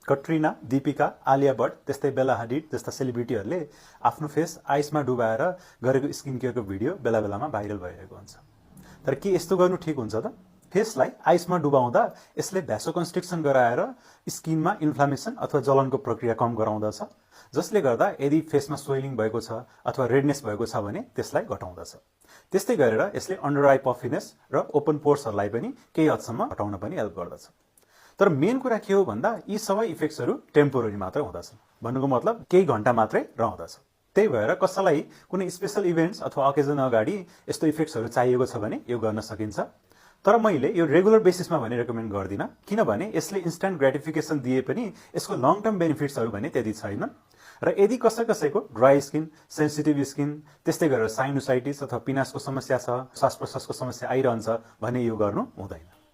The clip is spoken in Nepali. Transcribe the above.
कट्रिना, दीपिका, आलिया भट्ट त्यस्तै बेला हडिड जस्ता सेलिब्रिटीहरूले आफ्नो फेस आइसमा डुबाएर गरेको स्किन केयरको भिडियो बेला बेलामा भाइरल भइरहेको हुन्छ। तर के यस्तो गर्नु ठिक हुन्छ त? फेसलाई आइसमा डुबाउँदा यसले भ्यासोकन्स्ट्रिक्सन गराएर स्किनमा इन्फ्लामेसन अथवा जलनको प्रक्रिया कम गराउँदछ, जसले गर्दा यदि फेसमा स्वेलिङ भएको छ अथवा रेडनेस भएको छ भने त्यसलाई घटाउँदछ। त्यस्तै गरेर यसले अन्डर आई पफिनेस र ओपन पोर्सहरूलाई पनि केही हदसम्म घटाउन पनि हेल्प गर्दछ। तर मेन कुरा के हो भन्दा यी सबै इफेक्ट्सहरू टेम्पोररी मात्र हुँदछन्। भन्नुको मतलब केही घण्टा मात्रै रहँदछ। त्यही भएर कसैलाई कुनै स्पेशल इभेन्ट्स अथवा अकेजन अगाडि यस्तो इफेक्ट्सहरू चाहिएको छ भने यो गर्न सकिन्छ। तर मैले यो रेगुलर बेसिसमा भने रेकमेन्ड गर्दिनँ, किनभने यसले इन्स्ट्यान्ट ग्रेटिफिकेसन दिए पनि यसको लङ टर्म बेनिफिट्सहरू भने त्यति छैन। र यदि कसैको ड्राई स्किन, सेन्सिटिभ स्किन, त्यस्तै गरेर साइनोसाइटिस अथवा पिनासको समस्या छ, श्वास प्रश्वासको समस्या आइरहन्छ भने यो गर्नु हुँदैन।